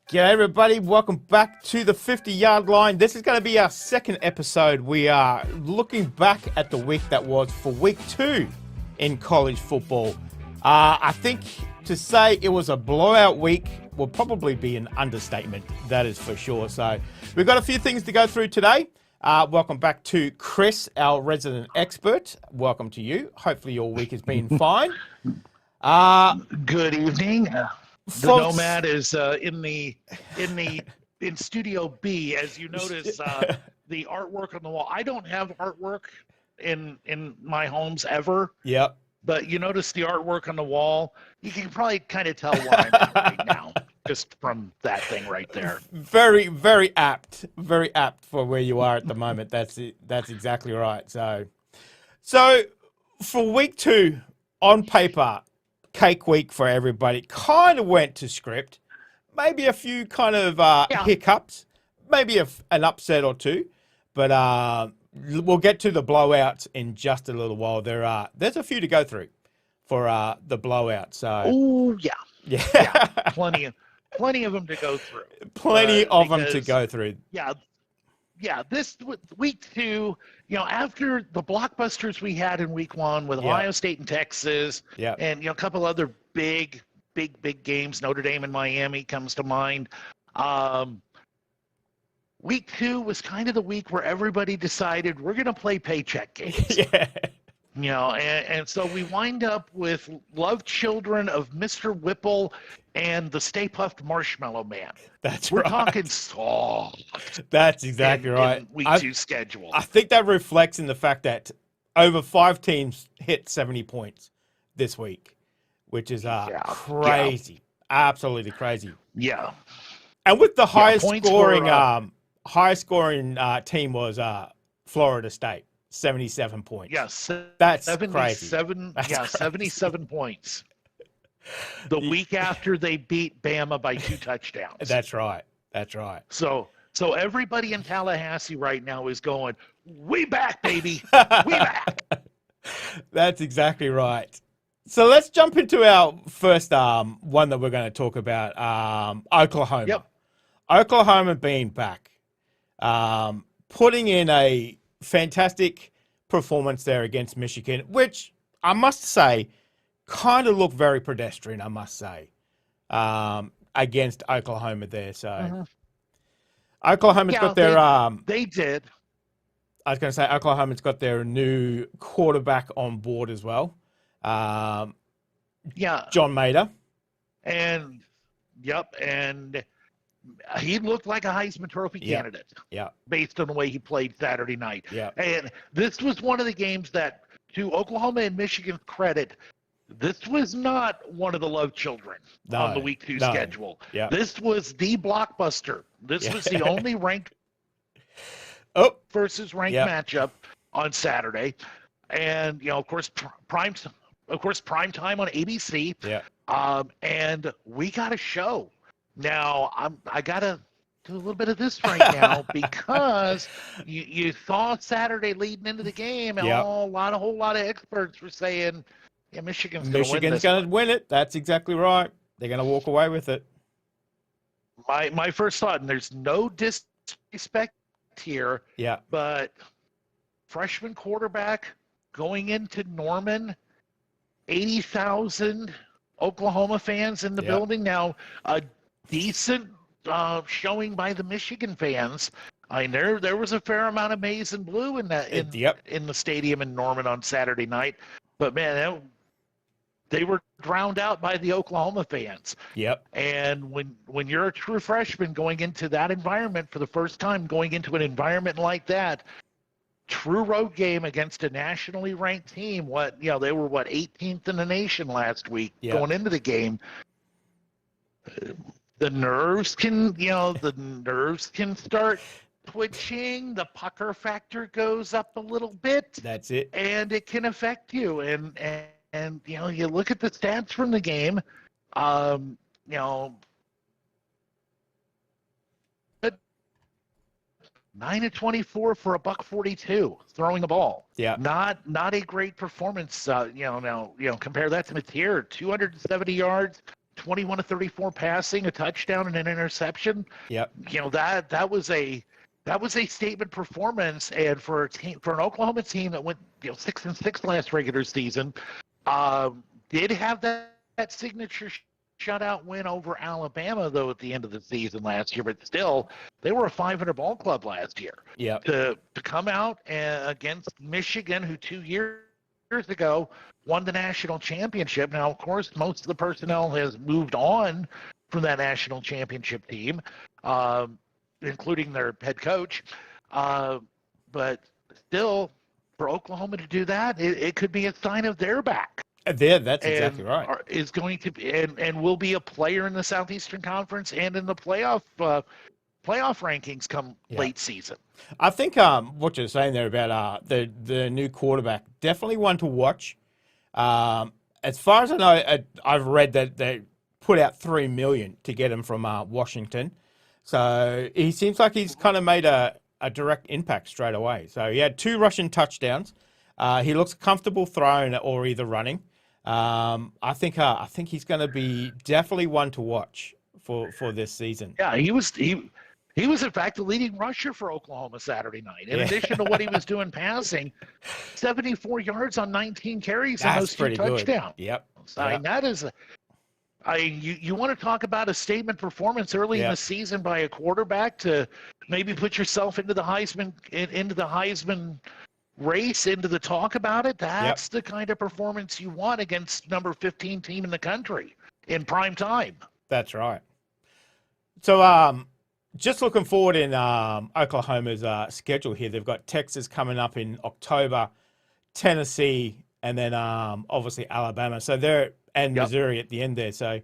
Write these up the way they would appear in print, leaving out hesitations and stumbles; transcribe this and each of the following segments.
G'day everybody, welcome back to the 50-yard line. This is going to be our second episode. We are looking back at the week that was for week 2 in college football. I think to say it was a blowout week will probably be an understatement, that is for sure. So we've got a few things to go through today. Welcome back to Chris, our resident expert. Welcome to you. Hopefully your week has been fine. Good evening. The Folks, Nomad is in Studio B. As you notice, the artwork on the wall. I don't have artwork in my homes ever. Yep. But you notice the artwork on the wall. You can probably kind of tell where I'm at right now, just from that thing right there. Very, very apt. Very apt for where you are at the moment. That's it. That's exactly right. So for week 2, on paper, cake week for everybody. Kind of went to script. Maybe a few kind of hiccups. Maybe an upset or two. But we'll get to the blowouts in just a little while. There's a few to go through for the blowout. So Oh yeah, plenty of them to go through. Plenty of them to go through. Yeah, this week 2, after the blockbusters we had in week 1 with Ohio State and Texas, and a couple other big games, Notre Dame and Miami comes to mind. Week 2 was kind of the week where everybody decided we're going to play paycheck games. And so we wind up with Love Children of Mr. Whipple and the Stay Puft Marshmallow Man. We're talking soft. That's exactly right. In week 2 schedule. I think that reflects in the fact that over 5 teams hit 70 points this week, which is crazy. Absolutely crazy. Yeah. And with the highest scoring team was Florida State. 77 points. Yes, that's 77. Crazy. Crazy. 77 points. The week after they beat Bama by 2 touchdowns. That's right. So everybody in Tallahassee right now is going, "We back, baby, we back." That's exactly right. So let's jump into our first one that we're going to talk about. Oklahoma. Yep. Oklahoma being back, putting in a fantastic performance there against Michigan, which I must say kind of looked very pedestrian, I must say, against Oklahoma there. So Oklahoma's got their... They did. I was going to say Oklahoma's got their new quarterback on board as well. John Mader. And he looked like a Heisman Trophy candidate. Yeah. Based on the way he played Saturday night. Yeah. And this was one of the games that, to Oklahoma and Michigan's credit, this was not one of the love children on the week 2 schedule. Yeah. This was the blockbuster. This was the only ranked versus ranked matchup on Saturday. And of course prime time on ABC. Yeah. And we got a show. Now, I got to do a little bit of this right now because you saw Saturday leading into the game, and a whole lot of experts were saying, Michigan's going to win it. That's exactly right. They're going to walk away with it. My first thought, and there's no disrespect here, but freshman quarterback going into Norman, 80,000 Oklahoma fans in the building. Now, a decent showing by the Michigan fans. I mean, there was a fair amount of maize and blue in that in the stadium in Norman on Saturday night, but man, they were drowned out by the Oklahoma fans. Yep. And when you're a true freshman going into that environment for the first time, going into an environment like that, true road game against a nationally ranked team. They were 18th in the nation last week going into the game. The nerves can start twitching. The pucker factor goes up a little bit. That's it. And it can affect you. And you look at the stats from the game. 9 of 24 for a $142 throwing the ball. Yeah. Not a great performance. Compare that to Mateer, 270 yards, 21 to 34 passing, a touchdown, and an interception. Yep. That was a statement performance, and for an Oklahoma team that went 6-6 last regular season, did have that signature shutout win over Alabama though at the end of the season last year, but still they were a 500 ball club last year. Yeah. To come out against Michigan, who 2 years ago won the national championship. Now, of course, most of the personnel has moved on from that national championship team, including their head coach. But still, for Oklahoma to do that, it could be a sign of their back. That's exactly right. Is going to be and will be a player in the Southeastern Conference and in the playoff rankings come late season. I think what you're saying there about the new quarterback, definitely one to watch. As far as I know, I've read that they put out $3 million to get him from Washington. So he seems like he's kind of made a direct impact straight away. So he had 2 rushing touchdowns. He looks comfortable throwing or either running. I think he's going to be definitely one to watch for this season. Yeah, he was in fact the leading rusher for Oklahoma Saturday night. In addition to what he was doing passing, 74 yards on 19 carries and those 2 touchdowns. Yep. So, I mean, that is you want to talk about a statement performance early in the season by a quarterback to maybe put yourself into the Heisman race, into the talk about it. That's the kind of performance you want against number 15 team in the country in prime time. That's right. So just looking forward in Oklahoma's schedule here, they've got Texas coming up in October, Tennessee, and then obviously Alabama. So they're Missouri at the end there. So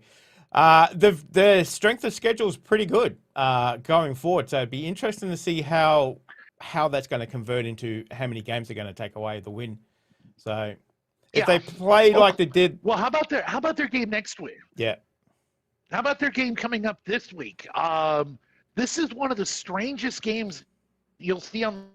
the strength of schedule is pretty good going forward. So it'd be interesting to see how that's going to convert into how many games they're going to take away the win. So if they play like they did, well, how about their game next week? Yeah. How about their game coming up this week? This is one of the strangest games you'll see on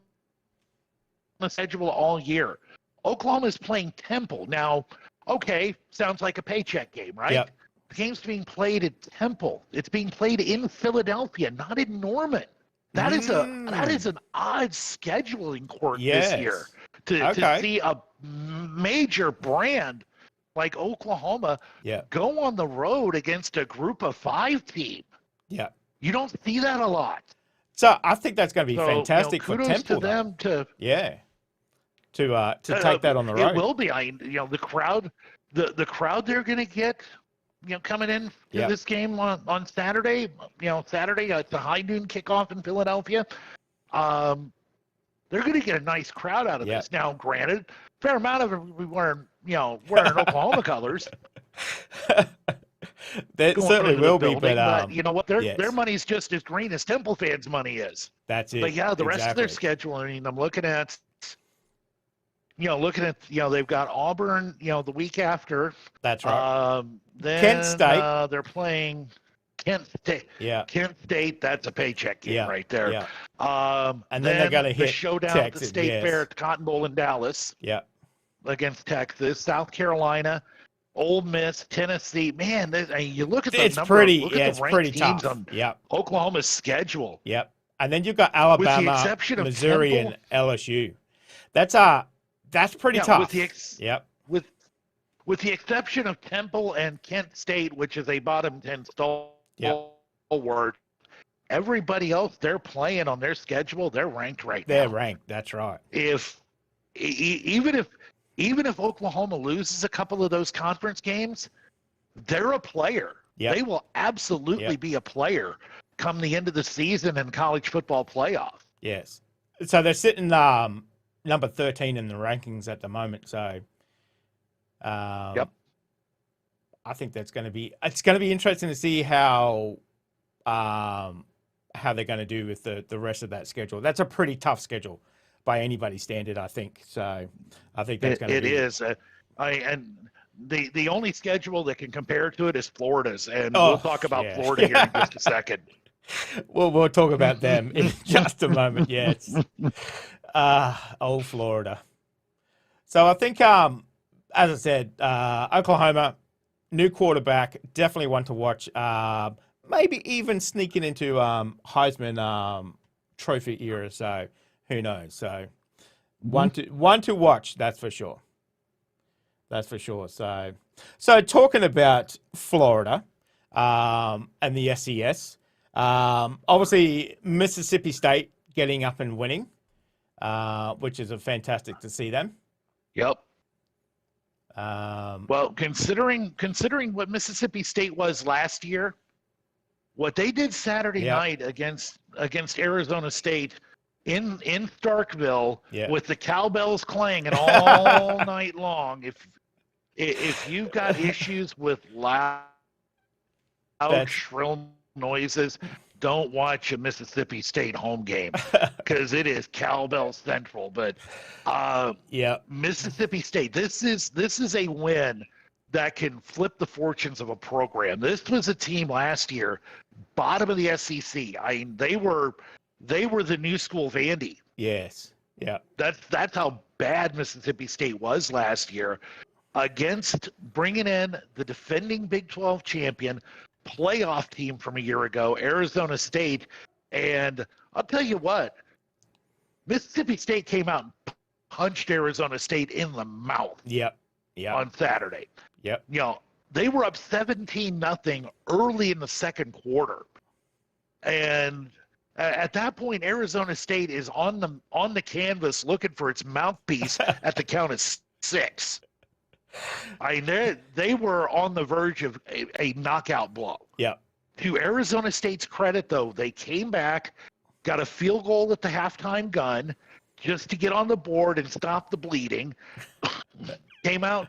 the schedule all year. Oklahoma is playing Temple. Now, okay, sounds like a paycheck game, right? Yep. The game's being played at Temple. It's being played in Philadelphia, not in Norman. That is an odd scheduling quirk this year to see a major brand like Oklahoma go on the road against a group of 5 team. Yeah. You don't see that a lot. So I think that's going to be fantastic for Temple. To them to take that on the road. It will be. The crowd they're going to get coming in to this game on Saturday. Saturday at the high noon kickoff in Philadelphia. They're going to get a nice crowd out of this. Now, granted, fair amount of it we wearing Oklahoma colors. That certainly will be, but you know what? Their money's just as green as Temple fans' money is. That's it. But the rest of their schedule. I mean, I'm looking at. They've got Auburn. The week after. That's right. Then Kent State. They're playing Kent State. Yeah. Kent State. That's a paycheck game right there. Yeah. And then they're going to hit the showdown Texas, at the State Fair at the Cotton Bowl in Dallas. Yeah. Against Texas, South Carolina, Ole Miss, Tennessee. Man, you look at the it's number. Pretty. Look Yeah, at it's the pretty teams tough. On Oklahoma's schedule. Yep. And then you've got Alabama, Missouri, and LSU. That's pretty tough. With the exception of Temple and Kent State, which is a bottom 10 stalwart, everybody else they're playing on their schedule, they're ranked now. They're ranked. That's right. Even if Oklahoma loses a couple of those conference games, they're a player. Yep. They will absolutely be a player come the end of the season in college football playoff. Yes. So they're sitting number 13 in the rankings at the moment. So I think it's going to be interesting to see how they're going to do with the rest of that schedule. That's a pretty tough schedule by anybody's standard, I think. So I think that's going to be. It is. And the only schedule that can compare to it is Florida's, and we'll talk about Florida here in just a second. We'll talk about them in just a moment. Yes. Old Florida. So I think, as I said, Oklahoma, new quarterback, definitely one to watch. Maybe even sneaking into Heisman Trophy era. So who knows? So one to watch. That's for sure. That's for sure. So talking about Florida and the SES, obviously Mississippi State getting up and winning, which is a fantastic to see them. Yep. Well, considering what Mississippi State was last year, what they did Saturday night against Arizona State in Starkville with the cowbells clanging all night long. If you've got issues with loud, shrill noises, don't watch a Mississippi State home game because it is cowbell central. But Mississippi State, this is a win that can flip the fortunes of a program. This was a team last year, bottom of the SEC. I mean, they were the new school Vandy. Yes. Yeah. That's how bad Mississippi State was last year, against bringing in the defending Big 12 champion, playoff team from a year ago, Arizona State. And I'll tell you what, Mississippi State came out and punched Arizona State in the mouth. On Saturday. They were up 17-0 early in the second quarter. And at that point, Arizona State is on the canvas looking for its mouthpiece at the count of 6. I mean, they were on the verge of a knockout blow. To Arizona State's credit, though, they came back, got a field goal at the halftime gun just to get on the board and stop the bleeding. Came out,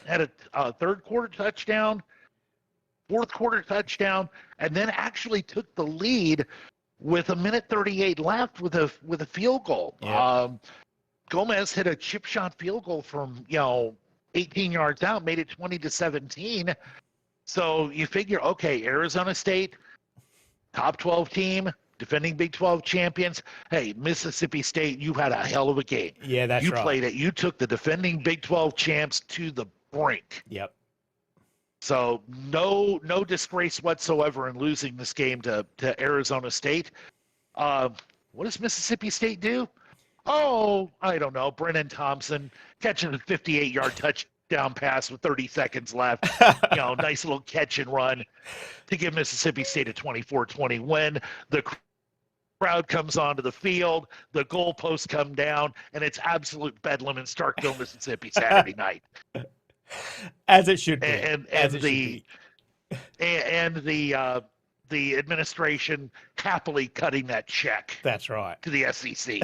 had a third quarter touchdown, fourth quarter touchdown, and then actually took the lead with 1:38 left with a field goal. Gomez hit a chip shot field goal from 18 yards out, made it 20-17. So you figure, okay, Arizona State, top 12 team, defending Big 12 champions. Hey, Mississippi State, you had a hell of a game. Yeah, that's right. You played it. You took the defending Big 12 champs to the brink. So no disgrace whatsoever in losing this game to Arizona State. What does Mississippi State do? Oh, I don't know. Brennan Thompson catching a 58-yard touchdown pass with 30 seconds left. Nice little catch and run to give Mississippi State a 24-20 win. The crowd comes onto the field, the goalposts come down, and it's absolute bedlam in Starkville, Mississippi, Saturday night. As it should be. And the administration happily cutting that check. That's right. To the SEC.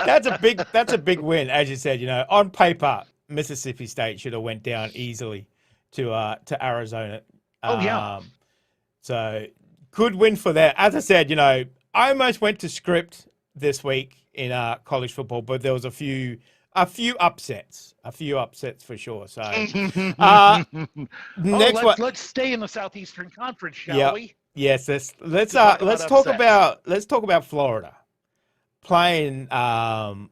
That's a big win, as you said. On paper, Mississippi State should have went down easily to Arizona. So good win for that. As I said, I almost went to script this week in college football, but there was a few upsets for sure. So let's stay in the Southeastern Conference, shall we? Yes, let's talk about Florida playing for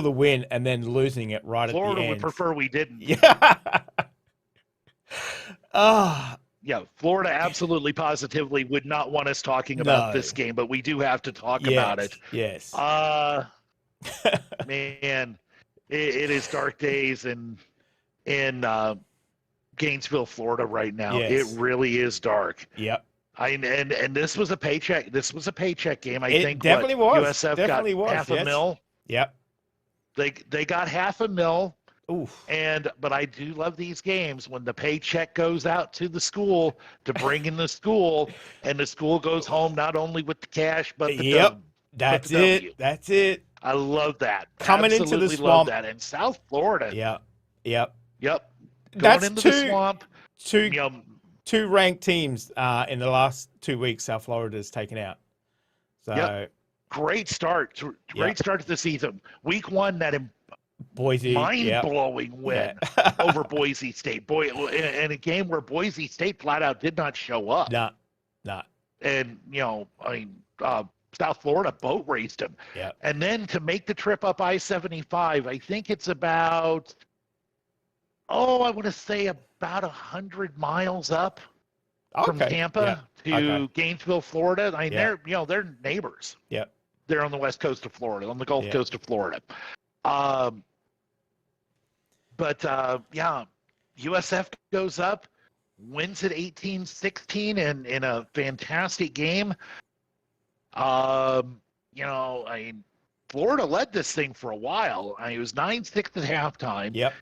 the win and then losing it right Florida at the end. Would prefer we didn't. Florida absolutely positively would not want us talking about this game, but we do have to talk about it. Yes. Man, it is dark days in Gainesville, Florida right now. Yes. It really is dark. Yep. And this was a paycheck. This was a paycheck game. I think definitely was. USF definitely got was. half a mil. Yep. They got half a mil. Oof. But I do love these games when the paycheck goes out to the school to bring in the school, and the school goes home not only with the cash but the dub. That's it. That's it. I love that. Coming Absolutely into the swamp. Love that. And South Florida. Yep. Going into the swamp. Two ranked teams in the last 2 weeks South Florida has taken out. So great start. Great start to the season. Week 1, that Boise mind-blowing win over Boise State. In a game where Boise State flat out did not show up. Nah. And South Florida boat raced them. And then to make the trip up I-75, I think it's about I want to say about 100 miles up from Okay. Tampa to Gainesville, Florida. I mean, they're neighbors. Yep. They're on the west coast of Florida, on the Gulf Coast of Florida. USF goes up, wins at 18-16 in a fantastic game. Florida led this thing for a while. It was 9-6 at halftime. Yep.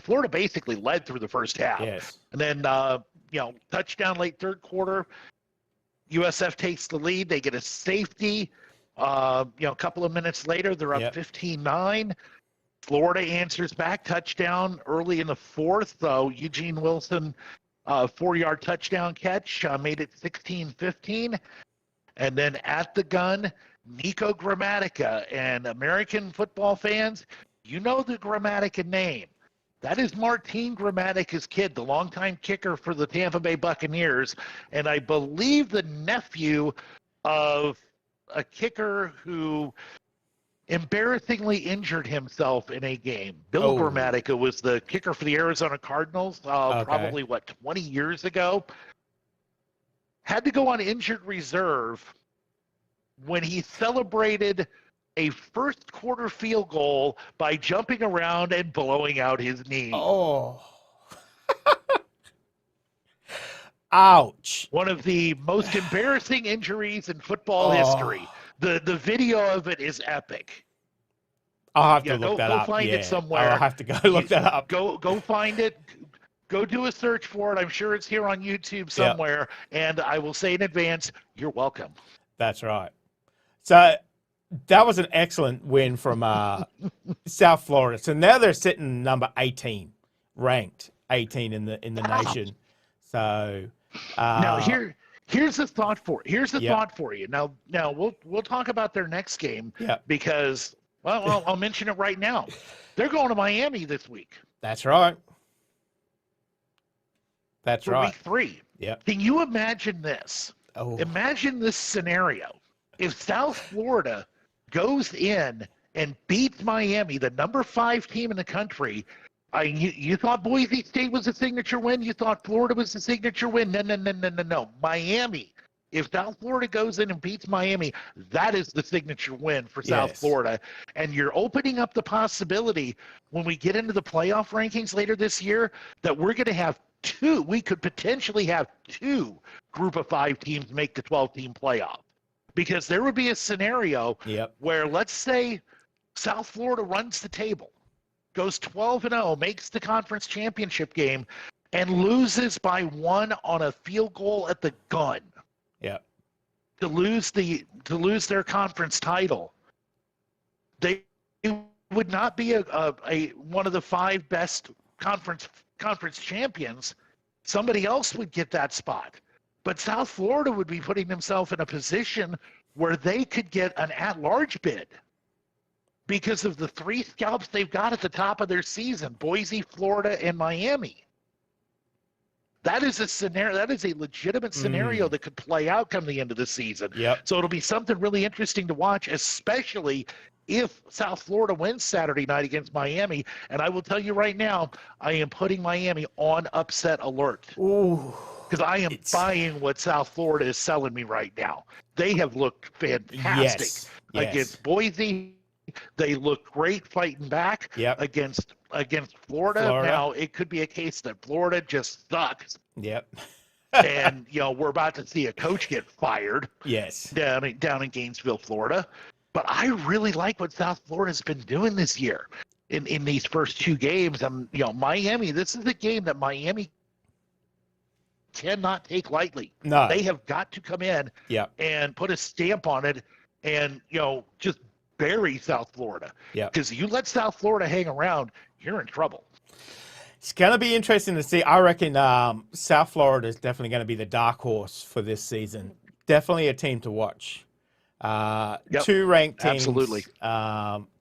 Florida basically led through the first half. Yes. And then touchdown late third quarter. USF takes the lead. They get a safety. A couple of minutes later, they're up 15-9. Florida answers back, touchdown early in the fourth, though. Eugene Wilson, 4-yard touchdown catch, made it 16-15. And then at the gun, Nico Grammatica. And American football fans, you know the Grammatica name. That is Martin Grammatica's kid, the longtime kicker for the Tampa Bay Buccaneers. And I believe the nephew of a kicker who embarrassingly injured himself in a game. Bill Grammatica was the kicker for the Arizona Cardinals probably, 20 years ago. Had to go on injured reserve when he celebrated a first quarter field goal by jumping around and blowing out his knee. Oh. Ouch. One of the most embarrassing injuries in football history. The video of it is epic. I'll have to look that up. Go find it somewhere. I'll have to go look that up. Go find it. Go do a search for it. I'm sure it's here on YouTube somewhere. Yep. And I will say in advance, you're welcome. That's right. So that was an excellent win from South Florida. So now they're sitting number 18, ranked 18 in the nation. So now here's the thought for thought for you. Now we'll talk about their next game because I'll mention it right now. They're going to Miami this week. That's right. That's for right. Week 3. Yeah. Can you imagine this? Imagine this scenario. If South Florida goes in and beats Miami, the number 5 team in the country, you thought Boise State was a signature win? You thought Florida was a signature win? No. Miami. If South Florida goes in and beats Miami, that is the signature win for South Florida. And you're opening up the possibility when we get into the playoff rankings later this year that we're going to have we could potentially have 2 group of 5 teams make the 12-team playoff. Because there would be a scenario where, let's say, South Florida runs the table, goes 12-0, makes the conference championship game, and loses by 1 on a field goal at the gun. Yeah. To lose their conference title. They would not be a one of the 5 best conference champions. Somebody else would get that spot. But South Florida would be putting themselves in a position where they could get an at-large bid because of the 3 scalps they've got at the top of their season, Boise, Florida, and Miami. That is a scenario. That is a legitimate scenario that could play out come the end of the season. Yep. So it'll be something really interesting to watch, especially if South Florida wins Saturday night against Miami. And I will tell you right now, I am putting Miami on upset alert. Ooh. Because I am buying what South Florida is selling me right now. They have looked fantastic against Boise. They look great fighting back against Florida. Now, it could be a case that Florida just sucks. Yep. And, we're about to see a coach get fired. Yes. Down in Gainesville, Florida. But I really like what South Florida's been doing this year in these first 2 games. Miami, this is a game that Miami cannot take lightly. No. They have got to come in and put a stamp on it and, just bury South Florida. Because you let South Florida hang around, you're in trouble. It's going to be interesting to see. I reckon South Florida is definitely going to be the dark horse for this season. Definitely a team to watch. 2 ranked teams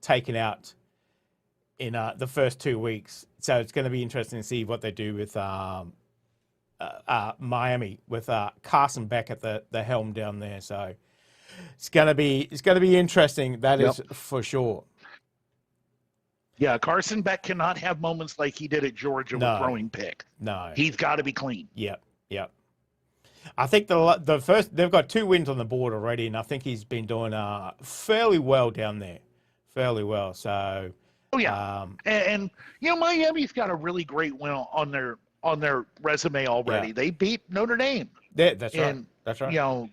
taken out in the first 2 weeks. So it's going to be interesting to see what they do with Miami with Carson Beck at the helm down there. So it's going to be interesting. That is for sure. Yeah, Carson Beck cannot have moments like he did at Georgia with throwing picks. No. He's got to be clean. Yep. I think the first, they've got 2 wins on the board already, and I think he's been doing fairly well down there. Fairly well. So. Oh yeah. And Miami's got a really great win on their resume already. Yeah. They beat Notre Dame. Yeah, that's right. That's right.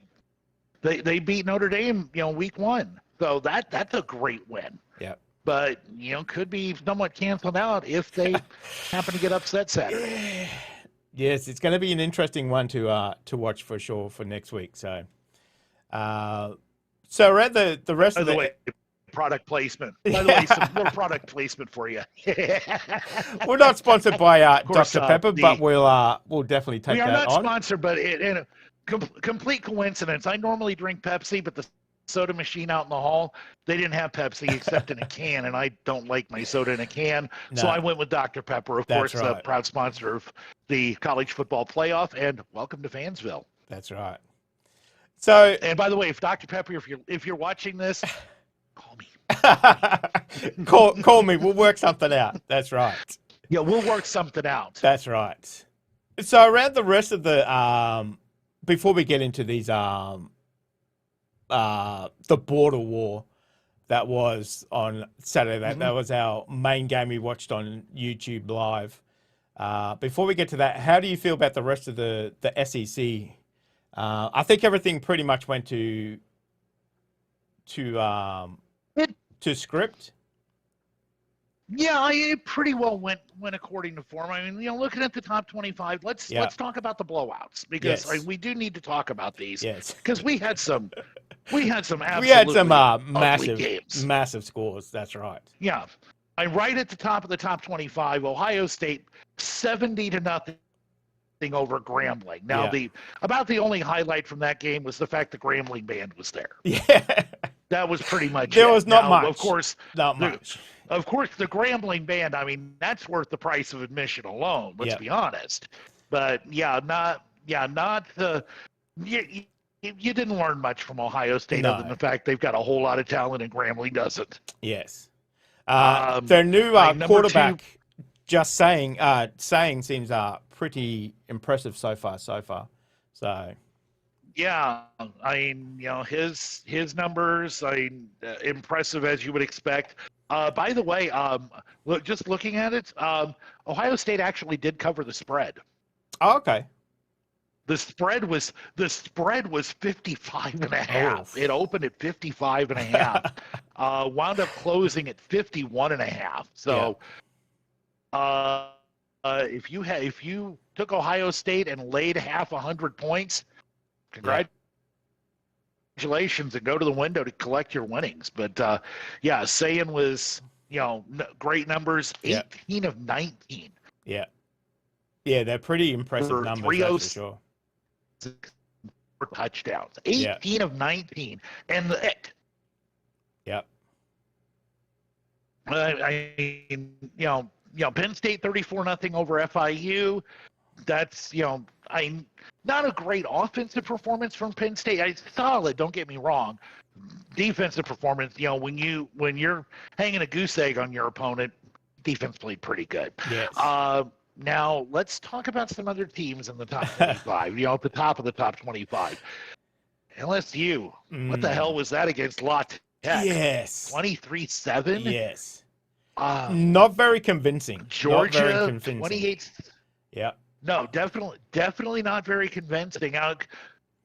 They beat Notre Dame, week 1. So that's a great win. Yeah. But, could be somewhat canceled out if they happen to get upset Saturday. Yes, it's going to be an interesting one to watch for sure for next week. So, around the rest of the way, product placement. By the way, some little product placement for you. We're not sponsored by Dr. Pepper, but we'll definitely take that on. We are not sponsored, but in a complete coincidence, I normally drink Pepsi, but the soda machine out in the hall, they didn't have Pepsi except in a can, and I don't like my soda in a can. No. So I went with Dr. Pepper, of course, a proud sponsor of the college football playoff, and welcome to Fansville. That's right. So, and by the way, if Dr. Pepper, if you're watching this, call me. call me. We'll work something out. That's right. Yeah, we'll work something out. That's right. So around the rest of the before we get into these the border war that was on Saturday. That was our main game we watched on YouTube Live. Before we get to that, how do you feel about the rest of the SEC? I think everything pretty much went to script. Yeah, it pretty well went according to form. I mean, looking at the top 25, let's talk about the blowouts because we do need to talk about these. Yes, because we had some massive scores. That's right. Yeah, right at the top of the top 25, Ohio State 70-0 over Grambling. Now about the only highlight from that game was the fact the Grambling band was there. Yeah, that was pretty much. There was not much. Of course, not much. Of course, the Grambling band, I mean, that's worth the price of admission alone, let's be honest. But, not the – you didn't learn much from Ohio State other than the fact they've got a whole lot of talent and Grambling doesn't. Yes. Their new quarterback, saying seems pretty impressive so far. So. Yeah, I mean, his numbers, impressive as you would expect. By the way, just looking at it, Ohio State actually did cover the spread. Oh, okay. The spread was 55.5. It opened at 55.5. Wound up closing at 51.5. So, if you took Ohio State and laid half 100 points, congratulations, and go to the window to collect your winnings. But Sayin was great numbers, 18 of 19. Yeah, they're pretty impressive numbers, that's for sure. Touchdowns, 18 of 19, and Penn State 34-0 over FIU. That's not a great offensive performance from Penn State. It's solid, don't get me wrong. Defensive performance, when you're hanging a goose egg on your opponent, defense played pretty good. Yes. Now let's talk about some other teams in the top 25. At the top of the top 25. LSU. What the hell was that against La Tech? Yes. 23-7. Yes. Not very convincing. Georgia. Not very convincing. 28. Yeah. No, definitely not very convincing.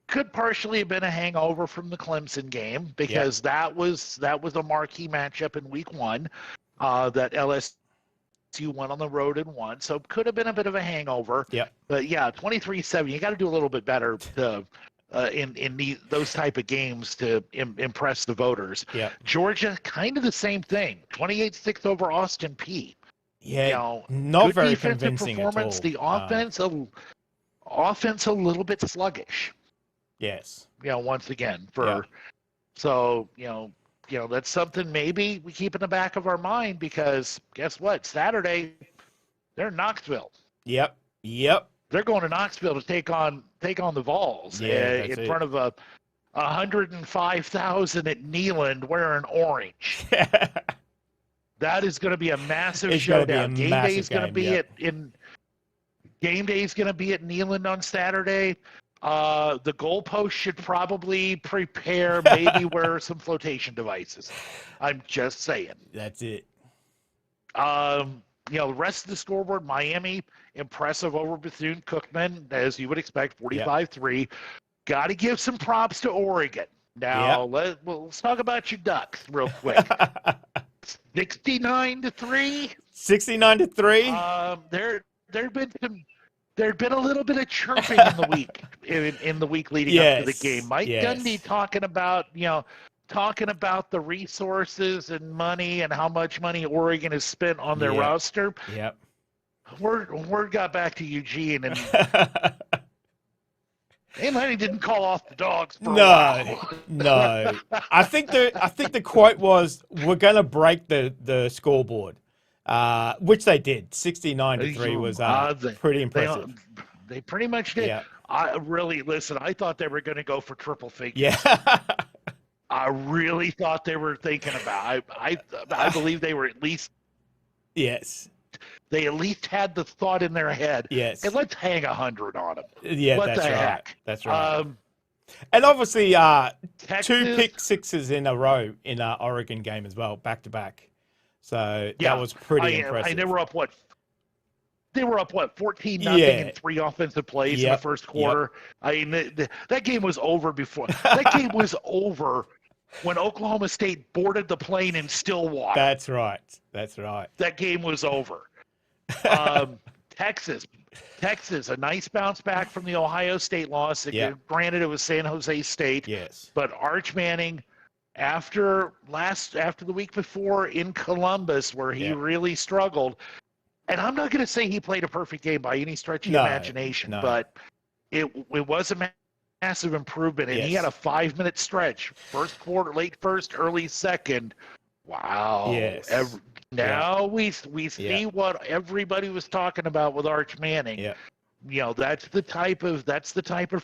Could partially have been a hangover from the Clemson game because that was a marquee matchup in week 1 that LSU went on the road and won. So could have been a bit of a hangover. Yeah. But 23-7. You got to do a little bit better to in those type of games to impress the voters. Yeah. Georgia, kind of the same thing. 28-6 over Austin Peay. Yeah, not very convincing performance. at all. The offense a little bit sluggish. Yes. Once again so that's something maybe we keep in the back of our mind because guess what? Saturday they're in Knoxville. Yep. They're going to Knoxville to take on the Vols in front of 105,000 at Neyland wearing orange. That is going to be a massive It's going to be a showdown. Game massive day is going to be yep. Game day is going to be at Neyland on Saturday. The goalpost should probably prepare, maybe wear some flotation devices. I'm just saying. That's it. The rest of the scoreboard, Miami, impressive over Bethune-Cookman, as you would expect, 45-3. Yep. Got to give some props to Oregon. Now, let's talk about your Ducks real quick. 69-3. 69-3. There'd been a little bit of chirping in the week in the week leading up to the game. Mike Gundy talking about the resources and money and how much money Oregon has spent on their roster. Yep. Word got back to Eugene, and Lenny didn't call off the Dogs for a while. No. I think the quote was, "We're going to break the scoreboard," which they did. 69-3 was pretty impressive. They pretty much did. Yeah. I thought they were going to go for triple figures. Yeah. I really thought they were thinking about. I believe they were at least. Yes. They at least had the thought in their head. Yes. And let's hang 100 on them. Yeah, what that's the right. Heck? That's right. And obviously, Texas, 2 pick sixes in a row in our Oregon game as well, back to back. So that was pretty impressive. They were up what? They were up 14-0 in 3 offensive plays in the first quarter. That game was over before. That game was over when Oklahoma State boarded the plane in Stillwater. That's right. That game was over. Texas, a nice bounce back from the Ohio State loss. Granted, it was San Jose State. Yes. But Arch Manning, after the week before in Columbus, where he really struggled, and I'm not going to say he played a perfect game by any stretch of the imagination, but it was a massive improvement, and he had a 5-minute stretch, first quarter, late first, early second. Wow. Yes. Now we see what everybody was talking about with Arch Manning. Yeah. That's the type of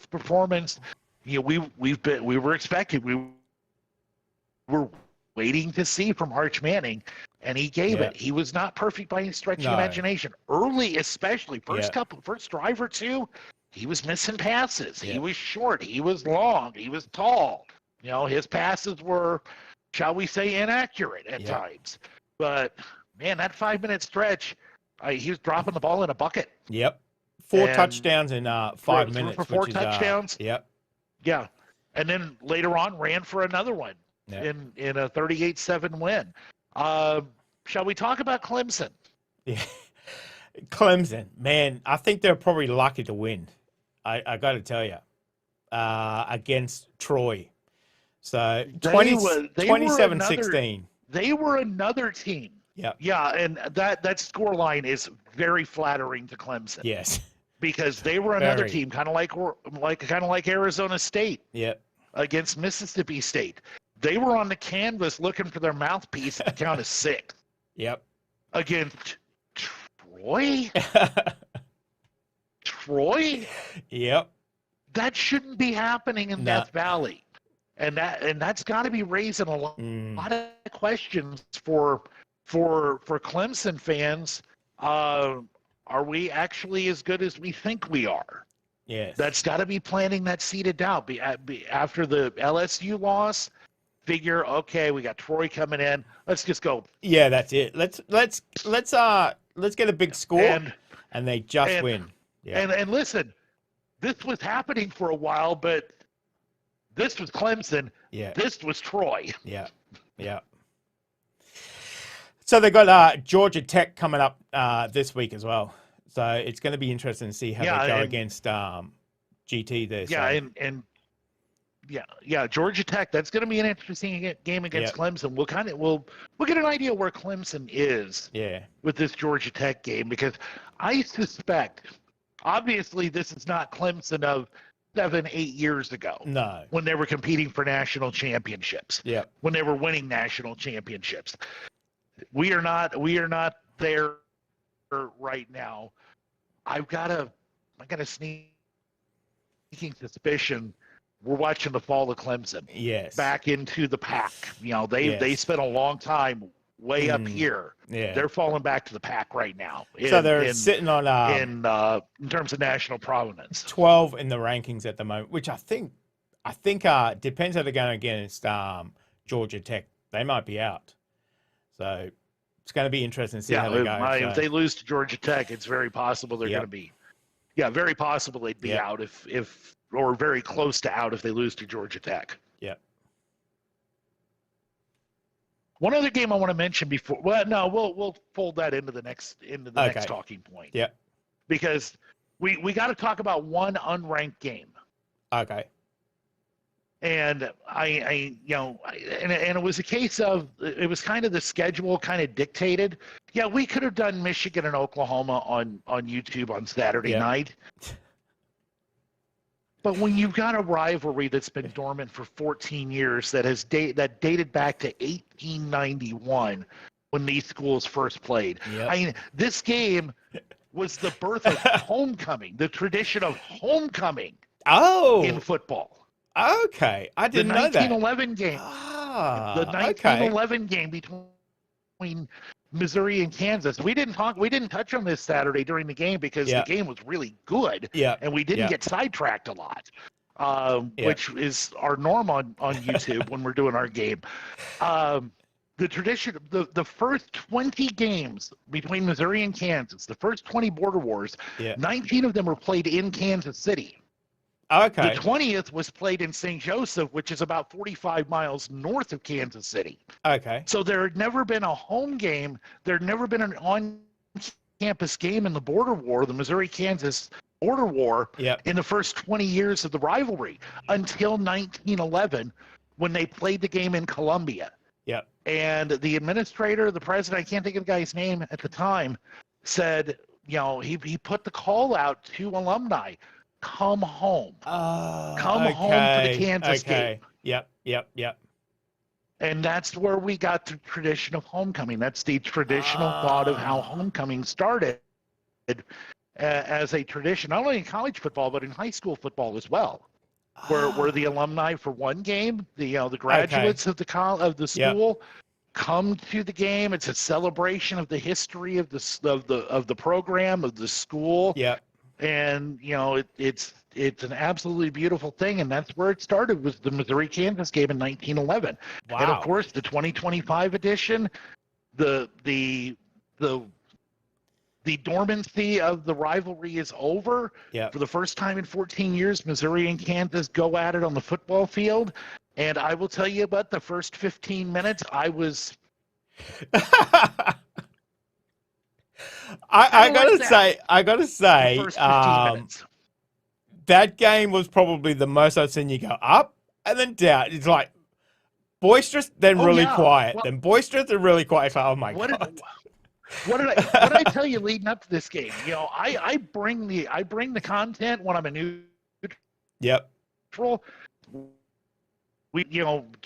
performance we were expecting. We were waiting to see from Arch Manning, and he gave it. He was not perfect by any stretch of imagination. Early, especially first drive or two, he was missing passes. He was short. He was long. He was tall. His passes were, shall we say, inaccurate at times. But, man, that 5-minute stretch, he was dropping the ball in a bucket. Yep. 4 touchdowns in 5 minutes. For 4 touchdowns. Yep. Yeah. And then later on ran for another one in a 38-7 win. Shall we talk about Clemson? Yeah. Clemson, man, I think they're probably lucky to win. I got to tell you, against Troy. So 27-16. They were another team. Yeah. Yeah, and that score line is very flattering to Clemson. Yes. Because they were another team, kind of like Arizona State. Yep. Against Mississippi State. They were on the canvas looking for their mouthpiece at the count of 6. Yep. Against Troy? Troy? Yep. That shouldn't be happening in Death Valley. And that's got to be raising a lot of questions for Clemson fans. Are we actually as good as we think we are? Yes. That's got to be planting that seed of doubt. After the LSU loss, figure, okay, we got Troy coming in. Let's just go. Yeah, that's it. Let's get a big score, and they just win. Yeah. And listen, this was happening for a while, but this was Clemson. Yeah. This was Troy. Yeah. Yeah. So they got Georgia Tech coming up this week as well. So it's going to be interesting to see how they go against GT there. Yeah, so. Georgia Tech. That's going to be an interesting game against Clemson. We'll get an idea where Clemson is. With this Georgia Tech game, because I suspect, obviously, this is not Clemson of 7-8 years ago. No. When they were competing for national championships. Yeah. When they were winning national championships. We are not there right now. I've got a sneaking suspicion we're watching the fall of Clemson. Yes. Back into the pack. They spent a long time way up here. Yeah. They're falling back to the pack right now. So they're sitting on in terms of national prominence. 12 in the rankings at the moment, which I think depends how they're going against Georgia Tech. They might be out. So it's going to be interesting to see how they go. If they lose to Georgia Tech, it's very possible they're going to be. Yeah, very possible they'd be out if or very close to out if they lose to Georgia Tech. Yep. One other game I want to mention before. Well, no, we'll fold that into the next next talking point. Yeah. Because we got to talk about one unranked game. Okay. And and it was a case of, it was kind of the schedule kind of dictated. Yeah, we could have done Michigan and Oklahoma on YouTube on Saturday night. But when you've got a rivalry that's been dormant for 14 years that dated back to 1891 when these schools first played. Yep. I mean, this game was the birth of homecoming, the tradition of homecoming in football. Okay, I didn't know that. The 1911 game. The 1911 game between Missouri and Kansas. We didn't touch on this Saturday during the game because the game was really good. And we didn't get sidetracked a lot, which is our norm on YouTube when we're doing our game. The tradition, the first 20 games between Missouri and Kansas, the first 20 border wars, 19 of them were played in Kansas City. Okay. The 20th was played in St. Joseph, which is about 45 miles north of Kansas City. Okay. So there had never been a home game. There had never been an on-campus game in the border war, the Missouri-Kansas border war, in the first 20 years of the rivalry until 1911 when they played the game in Columbia. Yep. And the administrator, the president, I can't think of the guy's name at the time, said, he put the call out to alumni. Come home. Come home for the Kansas game. Yep. And that's where we got the tradition of homecoming. That's the traditional thought of how homecoming started as a tradition, not only in college football, but in high school football as well. Where the alumni for one game, the graduates of the school come to the game. It's a celebration of the history of the program, of the school. Yeah. And it's an absolutely beautiful thing, and that's where it started, was the Missouri-Kansas game in 1911. Wow. And of course, the 2025 edition, the dormancy of the rivalry is over. Yeah. For the first time in 14 years, Missouri and Kansas go at it on the football field, and I will tell you about the first 15 minutes. I gotta say, that game was probably the most I've seen you go up and then down. It's like boisterous, then really quiet, then boisterous, then really quiet. It's like, oh my god! What did I tell you leading up to this game? I bring the content when I'm a neutral. Yep.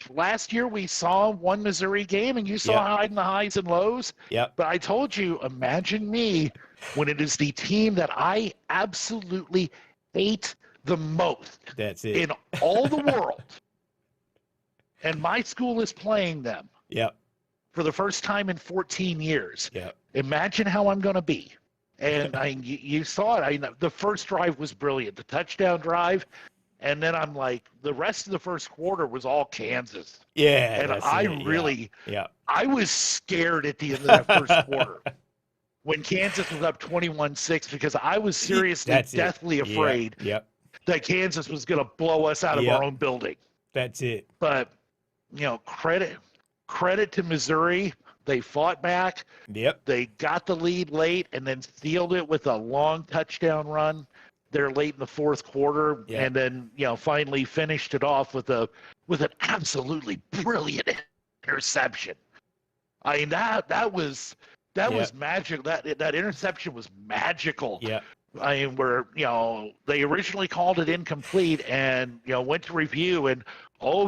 Last year we saw one Missouri game, and you saw the highs and lows. Yep. But I told you, imagine me when it is the team that I absolutely hate the most. That's it. In all the world, and my school is playing them. Yep. For the first time in 14 years. Yep. Imagine how I'm going to be. And you saw it. The first drive was brilliant, the touchdown drive. And then I'm like, the rest of the first quarter was all Kansas. Yeah. And I was scared at the end of that first quarter when Kansas was up 21-6, because I was seriously, deathly afraid that Kansas was going to blow us out of our own building. That's it. But, credit to Missouri. They fought back. Yep. They got the lead late and then sealed it with a long touchdown run there late in the fourth quarter, and then finally finished it off with an absolutely brilliant interception. I mean, that was magic. That interception was magical. Yeah. I mean, where they originally called it incomplete, and went to review, and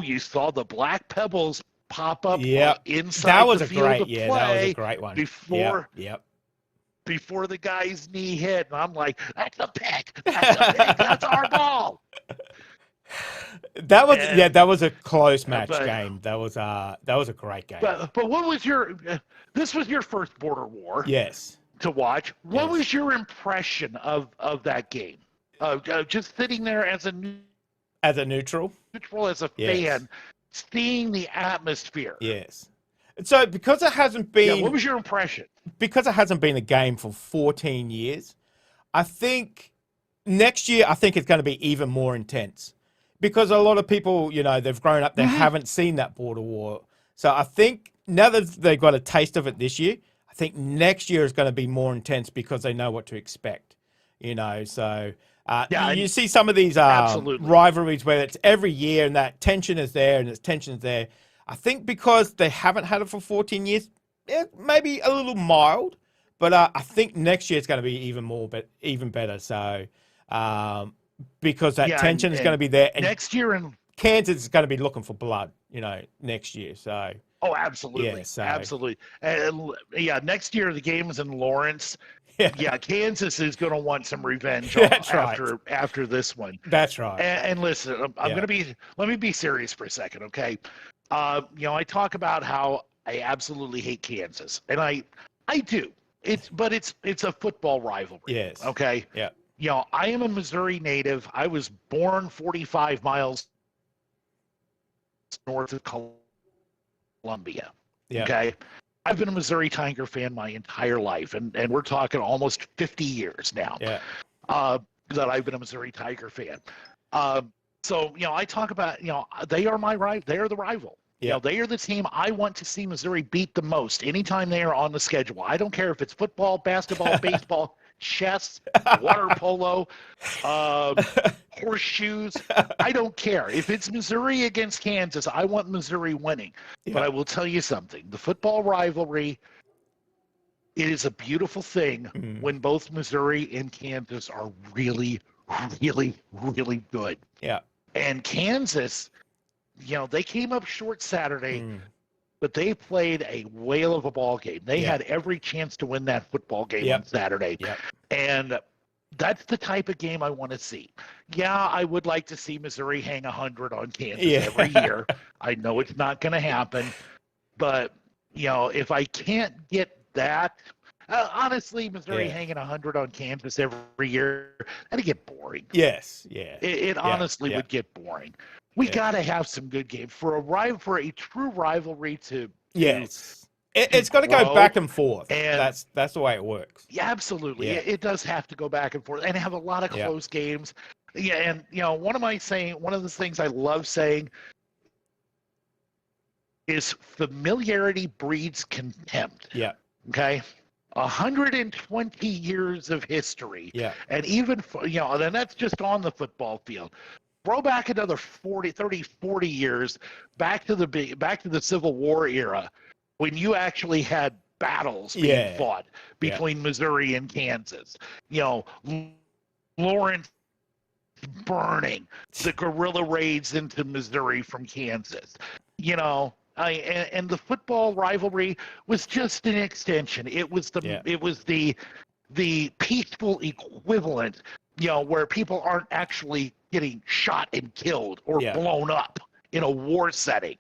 you saw the black pebbles pop up inside the field of play. That was a great one. Before the guy's knee hit, and I'm like, that's a pick. That's our ball. that was a close match game. That was a great game. But what was this was your first border war? Yes. To watch. What was your impression of that game? Just sitting there as a neutral, as a fan, seeing the atmosphere. Yes. So because it hasn't been, what was your impression? Because it hasn't been a game for 14 years, I think next year it's going to be even more intense because a lot of people, they've grown up, they haven't seen that border war. So I think now that they've got a taste of it this year, I think next year is going to be more intense because they know what to expect. So you see some of these rivalries where it's every year and that tension is there and its tension is there. I think because they haven't had it for 14 years, maybe a little mild, but I think next year it's going to be even better. So because that tension is going to be there. And next year in Kansas is going to be looking for blood, next year. So. Oh, absolutely. Yeah, absolutely. And next year the game is in Lawrence. Yeah, Kansas is going to want some revenge after this one. That's right. And listen, let me be serious for a second, okay? I talk about how I absolutely hate Kansas, and I do. It's a football rivalry. Yes. Okay. Yeah. I am a Missouri native. I was born 45 miles north of Columbia. Yeah. Okay. I've been a Missouri Tiger fan my entire life, and we're talking almost 50 years now. Yeah. That I've been a Missouri Tiger fan. So I talk about they are my rival. They are the rival. Yeah. They are the team I want to see Missouri beat the most anytime they are on the schedule. I don't care if it's football, basketball, baseball, chess, water polo, horseshoes. I don't care. If it's Missouri against Kansas, I want Missouri winning. Yeah. But I will tell you something. The football rivalry, it is a beautiful thing when both Missouri and Kansas are really, really, really good. Yeah. And Kansas, they came up short Saturday, but they played a whale of a ball game. They had every chance to win that football game on Saturday. Yep. And that's the type of game I want to see. Yeah, I would like to see Missouri hang 100 on Kansas every year. I know it's not going to happen. But, if I can't get that, honestly, Missouri hanging 100 on Kansas every year, that'd get boring. Yes, yeah. It honestly would get boring. We got to have some good games for a true rivalry to. Yes, it's got to go back and forth, and that's the way it works. Yeah, absolutely. Yeah. It does have to go back and forth, and have a lot of close games. Yeah, and one of the things I love saying is familiarity breeds contempt. Yeah. Okay. 120 years of history. Yeah. And even and that's just on the football field. Throw back another 40 years back to the Civil War era when you actually had battles being fought between Missouri and Kansas. Lawrence burning, the guerrilla raids into Missouri from Kansas. And the football rivalry was just an extension. It was the peaceful equivalent, where people aren't actually getting shot and killed or blown up in a war setting.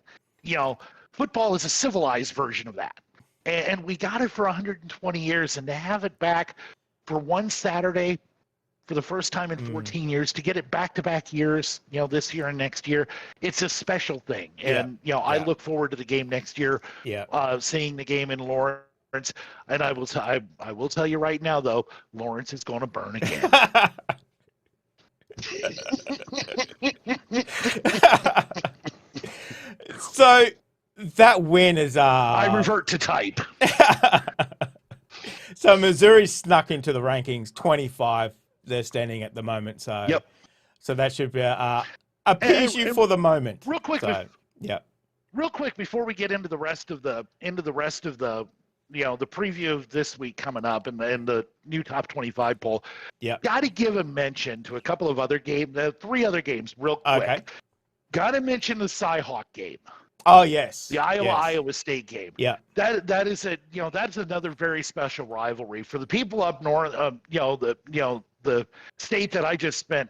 Football is a civilized version of that. And we got it for 120 years, and to have it back for one Saturday for the first time in 14 years, to get it back-to-back years, this year and next year, it's a special thing. And, I look forward to the game next year, seeing the game in Lawrence. And I will tell you right now, though, Lawrence is going to burn again. So that win is I revert to type. So Missouri snuck into the rankings 25. They're standing at the moment. So so that should be appease you for the moment. Real quick. Real quick before we get into the rest of the the preview of this week coming up and the new top 25 poll. Yeah. Got to give a mention to a couple of other games, 3 other games real quick. Okay. Got to mention the Cy-Hawk game. Oh, yes. The Iowa State game. Yeah. That is that's another very special rivalry for the people up north, the state that I just spent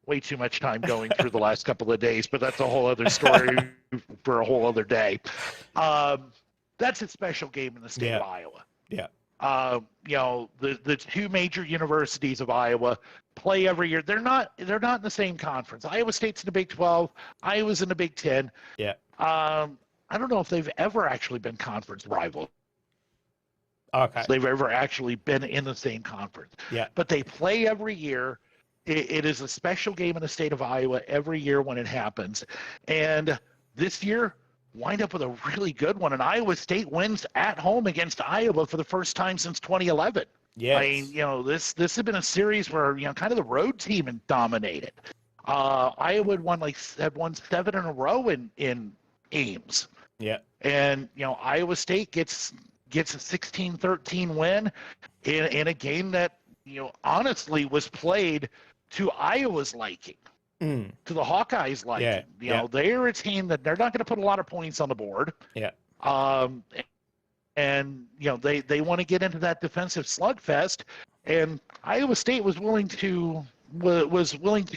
way too much time going through the last couple of days, but that's a whole other story for a whole other day. That's a special game in the state of Iowa. Yeah. The two major universities of Iowa play every year. They're not in the same conference. Iowa State's in the Big 12. Iowa's in the Big 10. Yeah. I don't know if they've ever actually been conference rivals. Okay. They've ever actually been in the same conference. Yeah. But they play every year. It is a special game in the state of Iowa every year when it happens. And this year, wind up with a really good one. And Iowa State wins at home against Iowa for the first time since 2011. Yes. I mean, this has been a series where, kind of the road team had dominated. Iowa had won 7 in a row in Ames. Yeah. And, Iowa State gets a 16-13 win in a game that, honestly was played to Iowa's liking, to the Hawkeyes liking. They're a team that they're not going to put a lot of points on the board. Yeah. And they want to get into that defensive slugfest, and Iowa State was willing to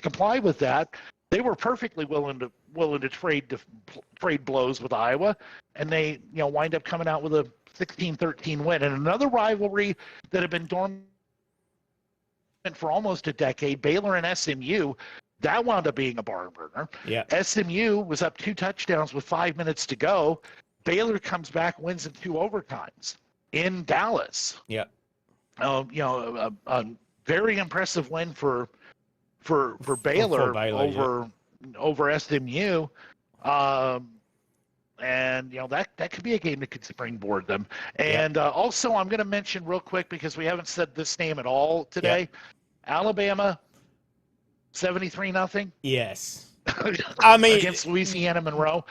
comply with that. They were perfectly willing to trade blows with Iowa, and they wind up coming out with a 16-13 win. And another rivalry that had been dormant for almost a decade, Baylor and SMU, that wound up being a barn burner. Yeah. SMU was up 2 touchdowns with 5 minutes to go. Baylor comes back, wins in 2 overtimes in Dallas. Yeah. A very impressive win for Baylor, over SMU. And that could be a game that could springboard them. And also, I'm going to mention real quick, because we haven't said this name at all today. Alabama, 73-0. Yes. I mean, against Louisiana Monroe.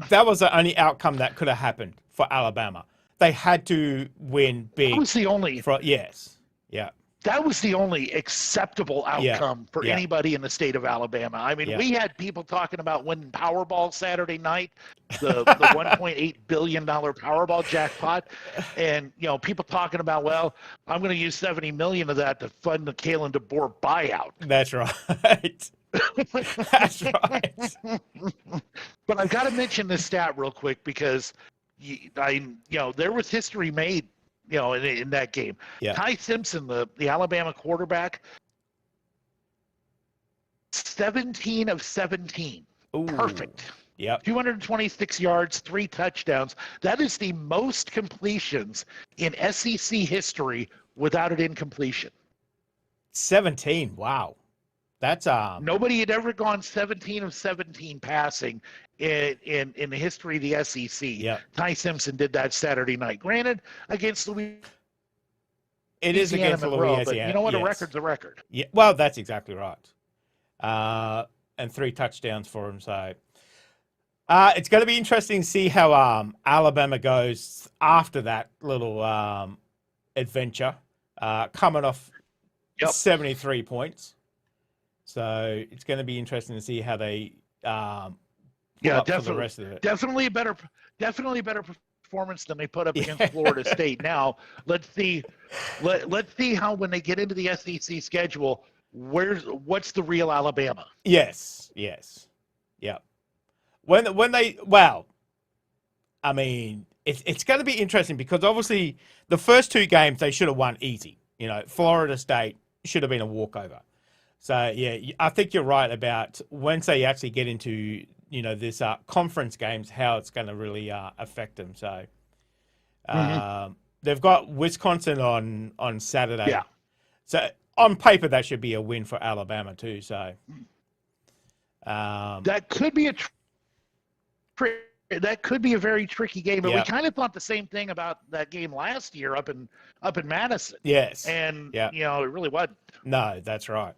That was the only outcome that could have happened for Alabama. They had to win big. That was the only. Yes. Yeah. That was the only acceptable outcome for anybody in the state of Alabama. I mean, we had people talking about winning Powerball Saturday night, the $1.8 billion Powerball jackpot, and people talking about, well, I'm going to use $70 million of that to fund the Kalen DeBoer buyout. That's right. That's right. But I've got to mention this stat real quick, because there was history made in that game. Yeah. Ty Simpson, the Alabama quarterback, 17 of 17. Ooh. Perfect. Yep. 226 yards, 3 touchdowns. That is the most completions in SEC history without an incompletion. 17. Wow. That's nobody had ever gone 17 of 17 passing in the history of the SEC. Yeah. Ty Simpson did that Saturday night. Granted, against Louisiana. It is against Louisiana. But you know what? A record's a record. Yeah. Well, that's exactly right. And 3 touchdowns for him. So it's going to be interesting to see how Alabama goes after that little adventure, coming off 73 points. So it's going to be interesting to see how they up for the rest of it. Definitely a better performance than they put up against Florida State. Now let's see how, when they get into the SEC schedule, what's the real Alabama? Yes. Yeah. I mean, it's going to be interesting, because obviously the first 2 games they should have won easy. Florida State should have been a walkover. So, yeah, I think you're right about once they actually get into, this conference games, how it's going to really affect them. So, they've got Wisconsin on Saturday. Yeah. So, on paper, that should be a win for Alabama too. So, that could be a very tricky game. But we kind of thought the same thing about that game last year up in Madison. Yes. And it really wasn't. No, that's right.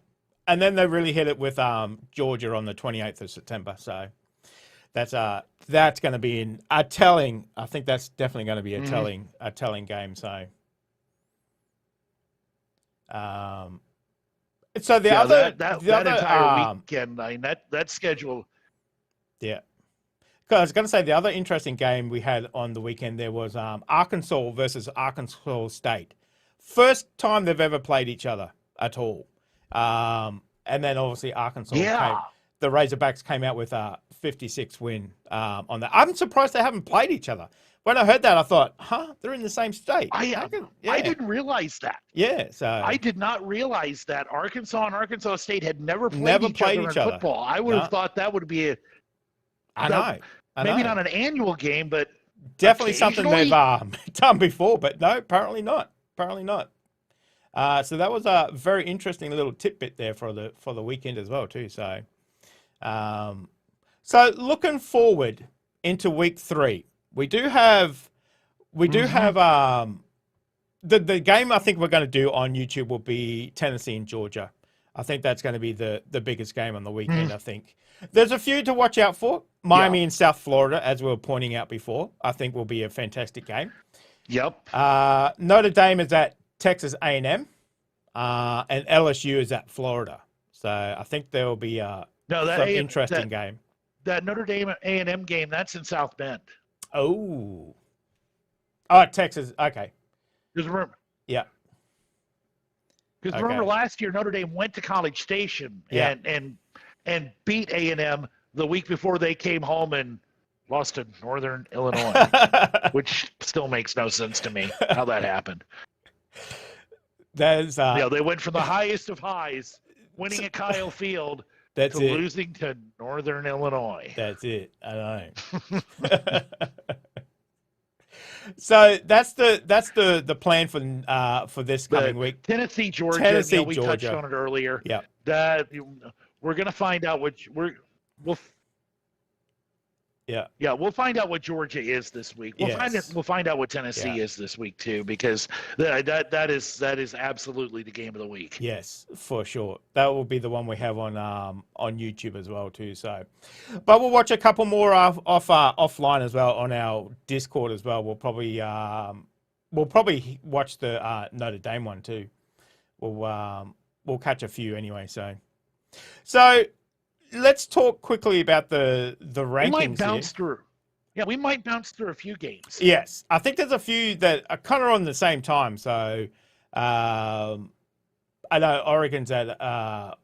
And then they really hit it with Georgia on the 28th of September. So that's going to be a telling. I think that's definitely going to be a telling game. So the other entire weekend, I mean, that schedule. Yeah. I was going to say the other interesting game we had on the weekend there was Arkansas versus Arkansas State. First time they've ever played each other at all. And then obviously Arkansas Yeah. the Razorbacks came out with a 56 win on that. I'm surprised they haven't played each other. When I heard that, I thought, they're in the same state. I didn't realize that. Yeah, so I did not realize that Arkansas and Arkansas State had never played each other in football. I would have thought that would be maybe not an annual game, but definitely something they've done before. But no, apparently not. So that was a very interesting little tidbit there for the weekend as well too. So, so looking forward into week 3, we do have the game I think we're going to do on YouTube will be Tennessee and Georgia. I think that's going to be the biggest game on the weekend. I think there's a few to watch out for. Miami and South Florida, as we were pointing out before, I think will be a fantastic game. Yep. Notre Dame is at Texas A&M, and LSU is at Florida. So I think there will be some interesting game. That Notre Dame A&M game, that's in South Bend. Oh, Texas. Okay. Because remember, remember last year Notre Dame went to College Station and beat A&M the week before they came home and lost to Northern Illinois, which still makes no sense to me how that happened. That is, they went from the highest of highs, winning at Kyle Field, to losing to Northern Illinois. That's it. I know. So that's the plan for this coming week. Tennessee, Georgia. We touched on it earlier. Yeah. That we're going to find out we'll find out what Georgia is this week. We'll find out what Tennessee is this week too, because that is absolutely the game of the week. Yes, for sure. That will be the one we have on YouTube as well too. So, but we'll watch a couple more offline as well on our Discord as well. We'll probably watch the Notre Dame one too. We'll catch a few anyway. So. Let's talk quickly about the rankings. We might bounce through. Yeah, we might bounce through a few games. Yes, I think there's a few that are kind of on the same time. So, I know Oregon's at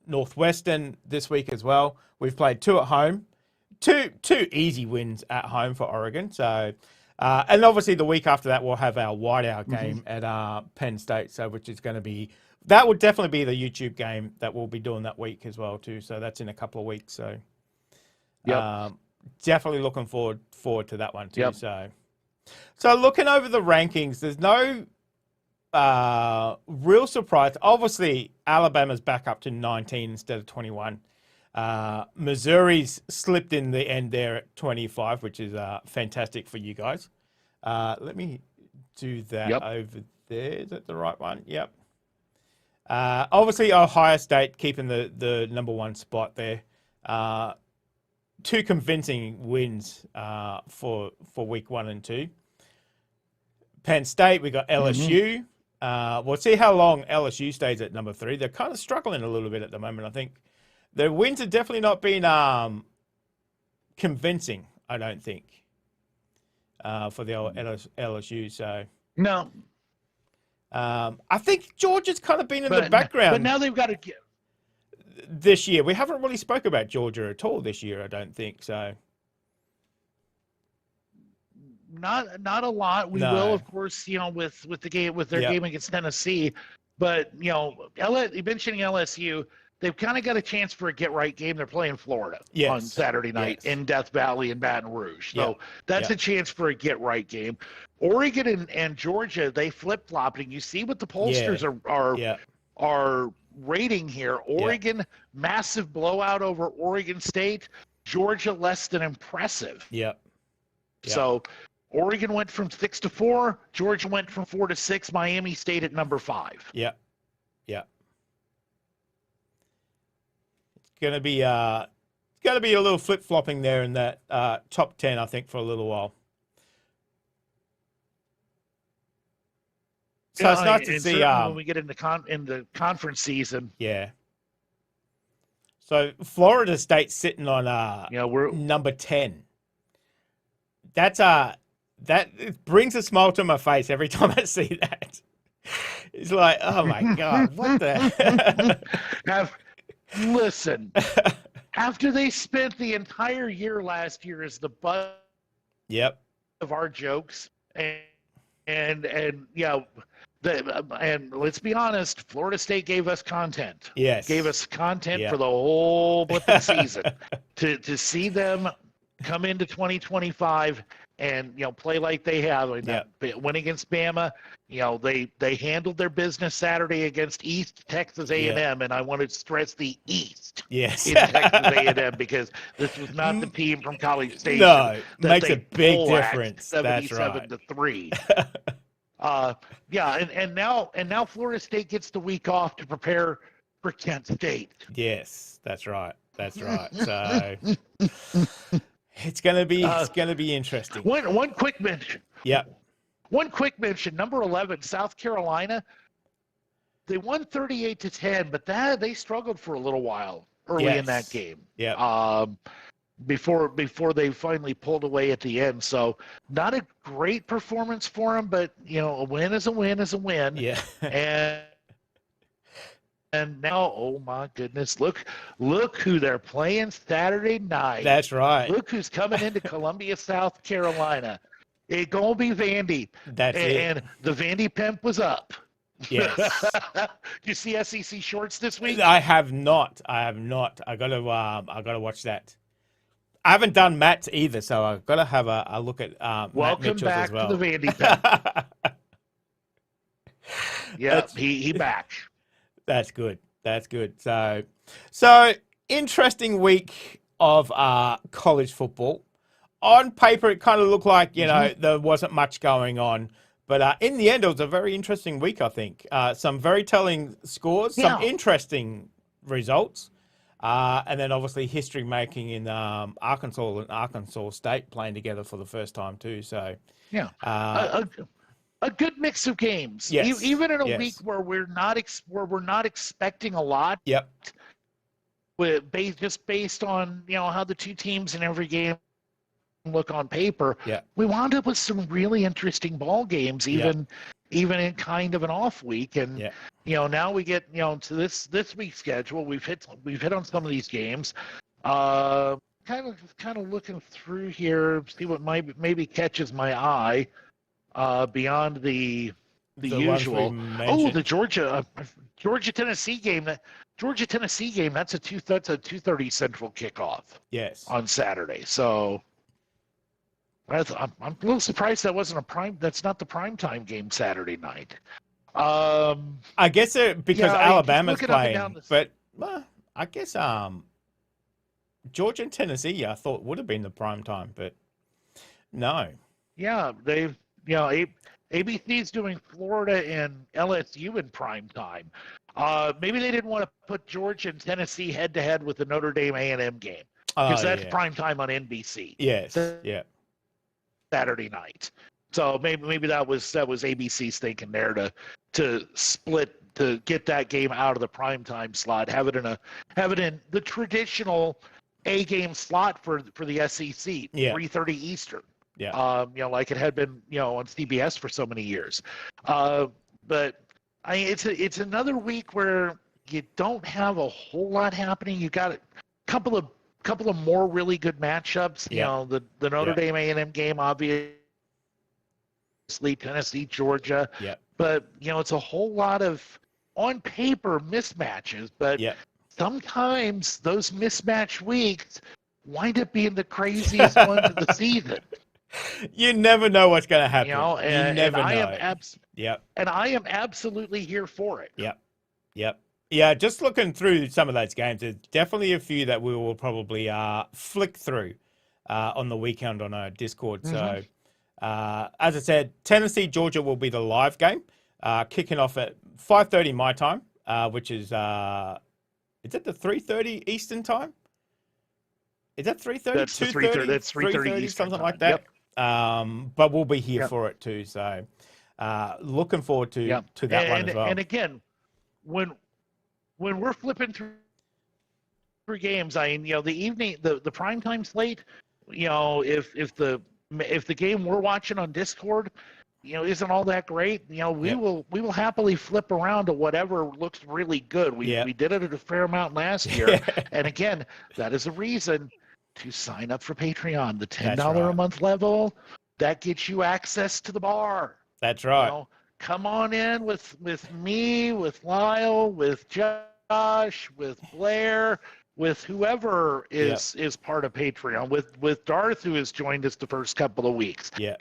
Northwestern this week as well. We've played 2 at home, two easy wins at home for Oregon. So, and obviously the week after that we'll have our whiteout game at Penn State. So, which is going to be. That would definitely be the YouTube game that we'll be doing that week as well too. So that's in a couple of weeks. So definitely looking forward to that one too. Yep. So looking over the rankings, there's no real surprise. Obviously, Alabama's back up to 19 instead of 21. Missouri's slipped in the end there at 25, which is fantastic for you guys. Let me do that over there. Is that the right one? Yep. Obviously, Ohio State keeping the number 1 spot there. 2 convincing wins for week 1 and 2. Penn State, we got LSU. We'll see how long LSU stays at number 3. They're kind of struggling a little bit at the moment. I think their wins have definitely not been convincing, I don't think, for the LSU. So no. I think Georgia's kind of been in the background. But now they've got to get this year. We haven't really spoke about Georgia at all this year, I don't think so. Not a lot. We will, of course, with the game with their game against Tennessee. But mentioning LSU, they've kind of got a chance for a get-right game. They're playing Florida on Saturday night in Death Valley in Baton Rouge. So that's a chance for a get-right game. Oregon and Georgia, they flip-flopped, and you see what the pollsters are rating here. Oregon, massive blowout over Oregon State. Georgia, less than impressive. So Oregon went from 6-4. Georgia went from 4-6. Miami stayed at number 5. It's gonna be a little flip flopping there in that top 10, I think, for a little while. So it's nice to see when we get into the conference season. Yeah. So Florida State's sitting on we're number 10. That it brings a smile to my face every time I see that. It's like, oh my God, what the Listen, after they spent the entire year last year as the butt Yep. of our jokes, and and let's be honest, Florida State gave us content. Yes. Gave us content Yep. for the whole flipping season. To see them come into 2025 and play like they have, win against Bama. They handled their business Saturday against East Texas A&M, and I want to stress the East in Texas A&M because this was not the team from College Station. No, that makes they a big difference. 77-3. And now Florida State gets the week off to prepare for Kent State. Yes, that's right. That's right. So it's gonna be interesting. One quick mention. Yep. One quick mention. Number 11, South Carolina. They won 38-10, but they struggled for a little while early in that game. Yeah. Before they finally pulled away at the end. So not a great performance for them, but a win is a win is a win. Yeah. And now, oh my goodness, look who they're playing Saturday night. That's right. Look who's coming into Columbia, South Carolina. It's gonna be Vandy. That's and the Vandy pimp was up. Yes. Did you see SEC shorts this week? I have not. I gotta watch that. I haven't done Matt's either, so I've got to have a look at Matt Welcome Mitchell's back as well. to the Vandy pimp. Yeah, he back. That's good. That's good. So interesting week of college football. On paper, it kind of looked like there wasn't much going on, but in the end, it was a very interesting week. I think some very telling scores, some interesting results, and then obviously history making in Arkansas and Arkansas State playing together for the first time too. So a good mix of games. Yes. Even in a week where we're not expecting a lot. Yep. Just based on how the two teams in every game look on paper. Yeah. We wound up with some really interesting ball games, even in kind of an off week. And now we get to this week's schedule. We've hit on some of these games. Kind of looking through here, see what maybe catches my eye. Beyond the usual. Oh, the Georgia Tennessee game. Georgia Tennessee game. That's a 2:30 Central kickoff. Yes. On Saturday. So I'm a little surprised that wasn't that's not the primetime game Saturday night. I guess because Alabama's playing, but I guess Georgia and Tennessee I thought would have been the primetime, but no. Yeah, they've ABC's doing Florida and LSU in prime time. Maybe they didn't want to put Georgia and Tennessee head to head with the Notre Dame A&M game because that's prime time on NBC. Yes, Saturday night. So maybe that was ABC's thinking there to split to get that game out of the prime time slot, have it in the traditional A game slot for the SEC, 3:30 Eastern. Yeah. Like it had been, on CBS for so many years. But it's another week where you don't have a whole lot happening. You got a couple of more really good matchups. The Notre Dame A&M game, obviously, Tennessee, Georgia. Yeah. But it's a whole lot of on paper mismatches. But sometimes those mismatch weeks wind up being the craziest ones of the season. You never know what's going to happen. You never know. And I am absolutely here for it. Yep. Yeah, just looking through some of those games, there's definitely a few that we will probably flick through on the weekend on our Discord. Mm-hmm. So, as I said, Tennessee, Georgia will be the live game, kicking off at 5:30 my time, which is it the 3:30 Eastern time? Is that 3:30? That's 2:30. That's 3:30 Eastern something time. like that. Yep. But we'll be here for it too. So, looking forward to that one as well. And again, when we're flipping through games, the evening, the primetime slate, if the game we're watching on Discord isn't all that great, we will happily flip around to whatever looks really good. We did it at a fair amount last year. And again, that is a reason to sign up for Patreon. The $10 a month level, that gets you access to the bar. That's right. Come on in with me, with Lyle, with Josh, with Blair, with whoever is part of Patreon, with Darth, who has joined us the first couple of weeks. Yeah.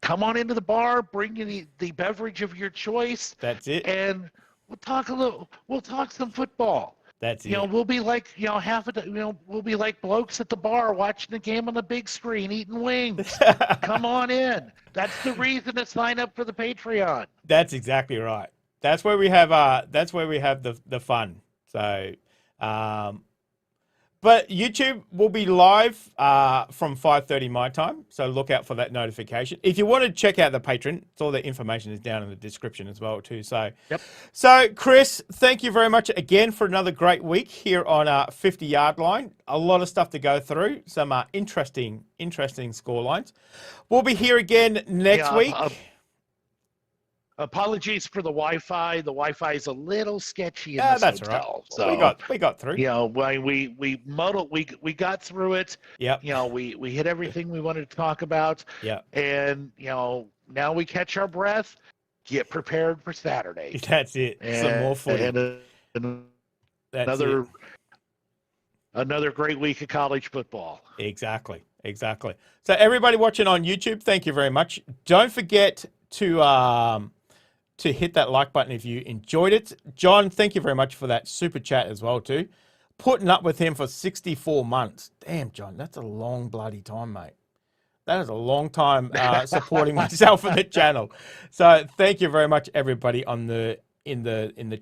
Come on into the bar, bring you the beverage of your choice. That's it. And we'll talk some football. That's it. We'll be like, we'll be like blokes at the bar watching the game on the big screen, eating wings. Come on in. That's the reason to sign up for the Patreon. That's exactly right. That's where we have the fun. So, but YouTube will be live from 5:30 my time, so look out for that notification. If you want to check out the Patreon, all the information is down in the description as well too. So, So Chris, thank you very much again for another great week here on 50 Yard Line. A lot of stuff to go through, some interesting score lines. We'll be here again next week. Apologies for the Wi-Fi. The Wi-Fi is a little sketchy in this hotel. Right. So we got through. We got through it. Yeah. We hit everything we wanted to talk about. Yeah. And now we catch our breath. Get prepared for Saturday. That's it. Some more footy. Another great week of college football. Exactly. So everybody watching on YouTube, thank you very much. Don't forget to hit that like button if you enjoyed it. John, thank you very much for that super chat as well too. Putting up with him for 64 months. Damn, John, that's a long bloody time, mate. That is a long time supporting myself in the channel. So thank you very much, everybody in the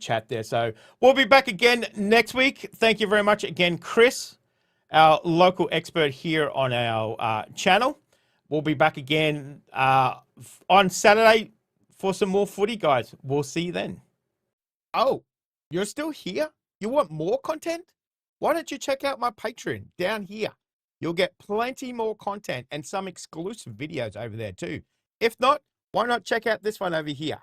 chat there. So we'll be back again next week. Thank you very much again, Chris, our local expert here on our channel. We'll be back again on Saturday for some more footy, guys. We'll see you then. Oh, you're still here? You want more content? Why don't you check out my Patreon down here? You'll get plenty more content and some exclusive videos over there too. If not, why not check out this one over here?